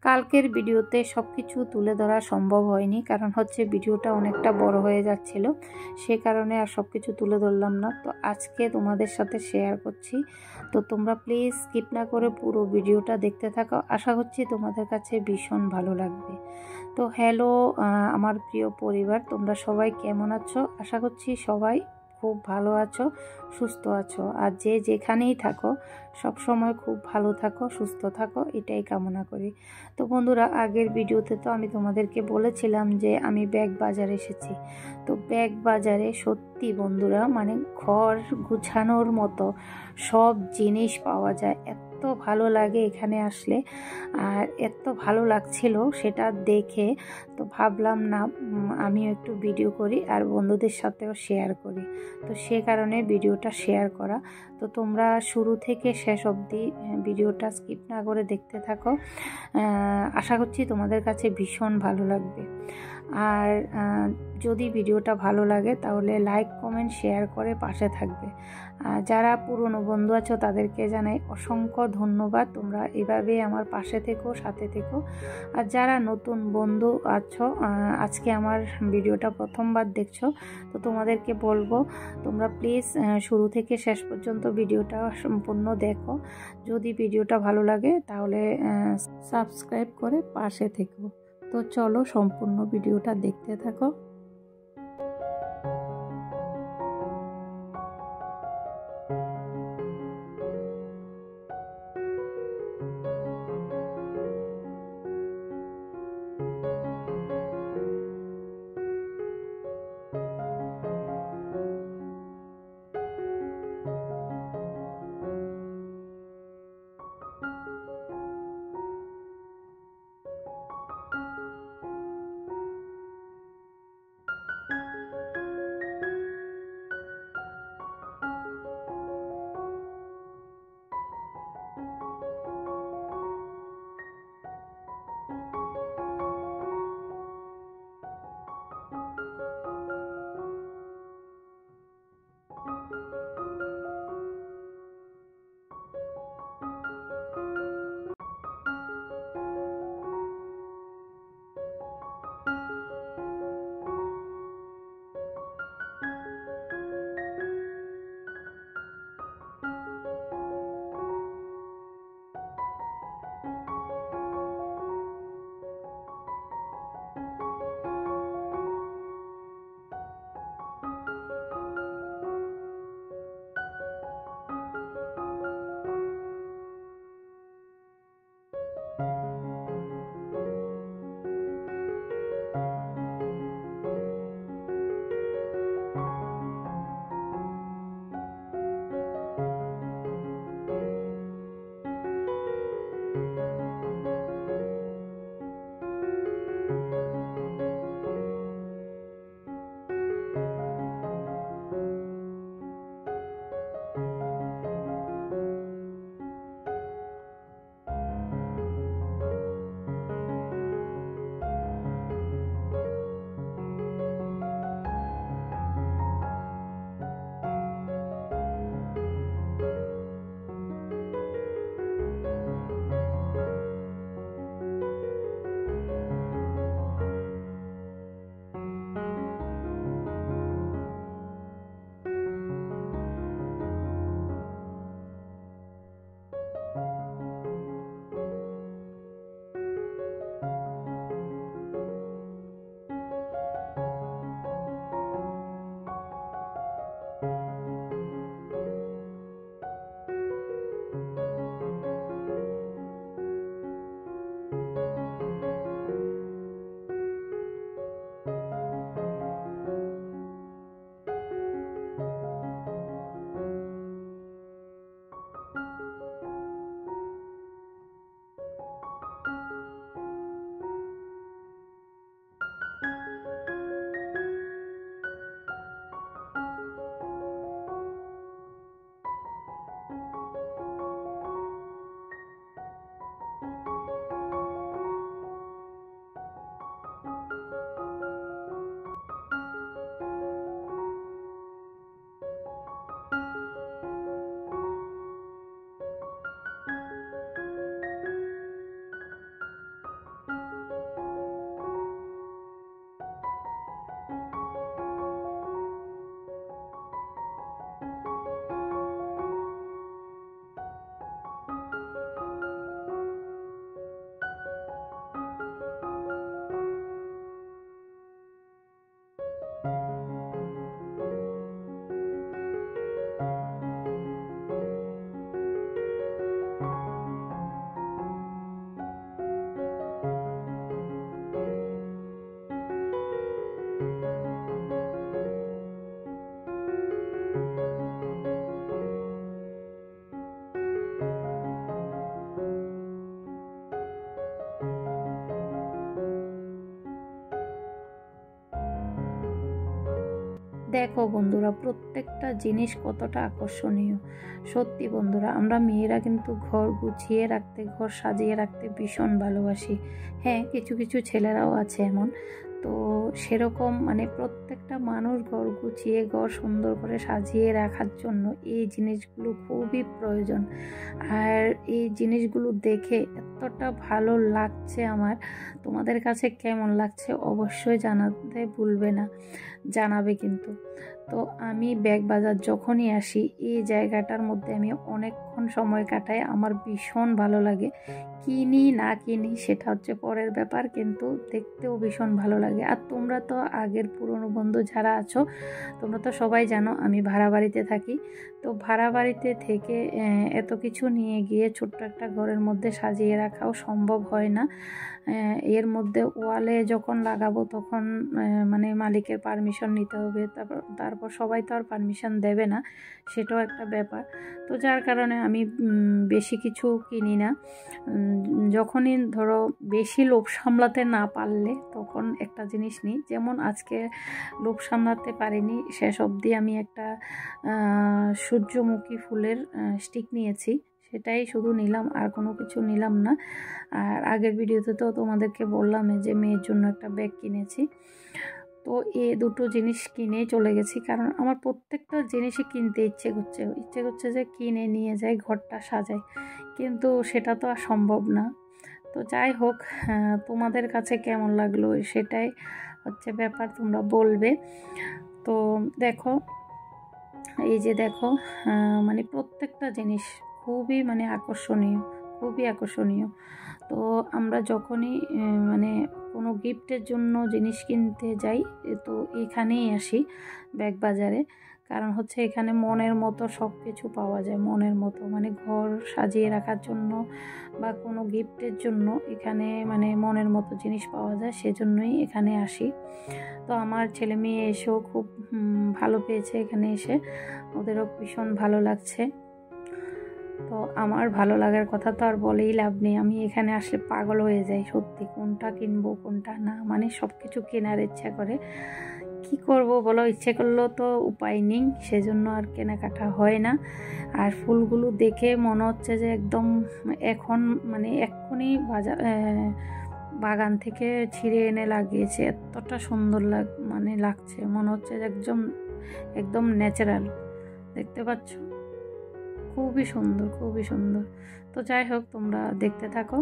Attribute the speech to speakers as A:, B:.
A: কালকের ভিডিওতে সব কিছু তুলে ধরা সম্ভব হয়নি, কারণ হচ্ছে ভিডিওটা অনেকটা বড় হয়ে যাচ্ছিল, সে কারণে আর সব কিছু তুলে ধরলাম না। তো আজকে তোমাদের সাথে শেয়ার করছি, তো তোমরা প্লিজ স্কিপ না করে পুরো ভিডিওটা দেখতে থাকো। আশা করছি তোমাদের কাছে ভীষণ ভালো লাগবে। তো হ্যালো আমার প্রিয় পরিবার, তোমরা সবাই কেমন আছো? আশা করছি সবাই খুব ভালো আছো, সুস্থ আছো। আর যে যেখানেই থাকো সব সময় খুব ভালো থাকো, সুস্থ থাকো, এটাই কামনা করি। তো বন্ধুরা, আগের ভিডিওতে তো আমি তোমাদেরকে বলেছিলাম যে আমি ব্যাগ বাজার এসেছি। তো ব্যাগ বাজারে সত্যি বন্ধুরা, মানে ঘর গুছানোর মতো সব জিনিস পাওয়া যায়। এত ভালো লাগে এখানে আসলে, আর এত ভালো লাগছিল সেটা দেখে। তো ভাবলাম না আমিও একটু ভিডিও করি আর বন্ধুদের সাথেও শেয়ার করি, তো সে কারণে ভিডিওটা শেয়ার করা। তো তোমরা শুরু থেকে শেষ অবধি ভিডিওটা স্কিপ না করে দেখতে থাকো। আশা করছি তোমাদের কাছে ভীষণ ভালো লাগবে। আর যদি ভিডিওটা ভালো লাগে তাহলে লাইক, কমেন্ট, শেয়ার করে পাশে থাকবে। যারা পুরনো বন্ধু আছো তাদেরকে জানাই অসংখ্য ধন্যবাদ, তোমরা এভাবে আমার পাশে থেকো, সাথে থেকো। আর যারা নতুন বন্ধু আছো, আজকে আমার ভিডিওটা প্রথমবার দেখছো, তো তোমাদেরকে বলবো তোমরা প্লিজ শুরু থেকে শেষ পর্যন্ত ভিডিওটা সম্পূর্ণ দেখো। যদি ভিডিওটা ভালো লাগে তাহলে সাবস্ক্রাইব করে পাশে থেকো। তো চলো সম্পূর্ণ ভিডিওটা দেখতে থাকো। দেখো বন্ধুরা, প্রত্যেকটা জিনিস কতটা আকর্ষণীয়। সত্যি বন্ধুরা, আমরা মেয়েরা কিন্তু ঘর গুছিয়ে রাখতে, ঘর সাজিয়ে রাখতে ভীষণ ভালোবাসি। হ্যাঁ, কিছু কিছু ছেলেরাও আছে এমন। তো সেরকম মানে প্রত্যেকটা মানুষ ঘর গুছিয়ে, ঘর সুন্দর করে সাজিয়ে রাখার জন্য এই জিনিসগুলো খুবই প্রয়োজন। আর এই জিনিসগুলো দেখে এতটা ভালো লাগছে আমার। তোমাদের কাছে কেমন লাগছে অবশ্যই জানাতে ভুলবে না, জানাবে কিন্তু। তো আমি ব্যাগ বাজার যখনই আসি, এই জায়গাটার মধ্যে আমি অনেকক্ষণ সময় কাটাই। আমার ভীষণ ভালো লাগে। কিনি না কিনি সেটা হচ্ছে পরের ব্যাপার, কিন্তু দেখতেও ভীষণ ভালো লাগে। আর তোমরা তো আগের পুরনো বন্ধু যারা আছো, তোমরা তো সবাই জানো আমি ভাড়া বাড়িতে থাকি। তো ভাড়া বাড়িতে থেকে এত কিছু নিয়ে গিয়ে ছোট্ট একটা ঘরের মধ্যে সাজিয়ে রাখাও সম্ভব হয় না। এর মধ্যে ওয়ালে যখন লাগাবো তখন মানে মালিকের পারমিশন নিতে হবে। তারপর সবাই তো আর পারমিশন দেবে না, সেটাও একটা ব্যাপার। তো যার কারণে আমি বেশি কিছু কিনি না। যখনই ধরো বেশি লোভ সামলাতে না পারলে তখন একটা জিনিস নিই। যেমন আজকে লোভ সামলাতে পারিনি, শেষ অবধি আমি একটা সূর্যমুখী ফুলের স্টিক নিয়েছি, সেটাই শুধু নিলাম, আর কোনো কিছু নিলাম না। আর আগের ভিডিওতে তো তোমাদেরকে বললাম যে মেয়ের জন্য একটা ব্যাগ কিনেছি। তো এই দুটো জিনিস কিনে চলে গেছি, কারণ আমার প্রত্যেকটা জিনিসই কিনতে ইচ্ছে করছে যে কিনে নিয়ে যাই, ঘরটা সাজাই, কিন্তু সেটা তো আর সম্ভব না। তো যাই হোক, তোমাদের কাছে কেমন লাগলো সেটাই হচ্ছে ব্যাপার, তোমরা বলবে। তো দেখো, এই যে দেখো, মানে প্রত্যেকটা জিনিস খুবই মানে আকর্ষণীয়, খুবই আকর্ষণীয়। তো আমরা যখনই মানে কোনো গিফটের জন্য জিনিস কিনতে যাই, তো এখানেই আসি ব্যাগ বাজারে। কারণ হচ্ছে এখানে মনের মতো সব কিছু পাওয়া যায়, মনের মতো মানে ঘর সাজিয়ে রাখার জন্য বা কোনো গিফটের জন্য এখানে মানে মনের মতো জিনিস পাওয়া যায়, সেজন্যই এখানে আসি। তো আমার ছেলে মেয়ে এসেও খুব ভালো পেয়েছে এখানে এসে, ওদেরও ভীষণ ভালো লাগছে। তো আমার ভালো লাগার কথা তো আর বলেই লাভ নেই, আমি এখানে আসলে পাগল হয়ে যাই সত্যি, কোনটা কিনবো কোনটা না, মানে সব কিছু কেনার ইচ্ছা করে। কি করব বলো, ইচ্ছে করলেও তো উপায় নেই, সেজন্য আর কেনাকাটা হয় না। আর ফুলগুলো দেখে মনে হচ্ছে যে একদম এখন মানে এক্ষুনি বাগান থেকে ছিঁড়ে এনে লাগিয়েছে, এতটা সুন্দর মানে লাগছে, মনে হচ্ছে যে একদম ন্যাচারাল। দেখতে পাচ্ছ, খুবই সুন্দর, খুবই সুন্দর। তো যাই হোক, তোমরা দেখতে থাকো।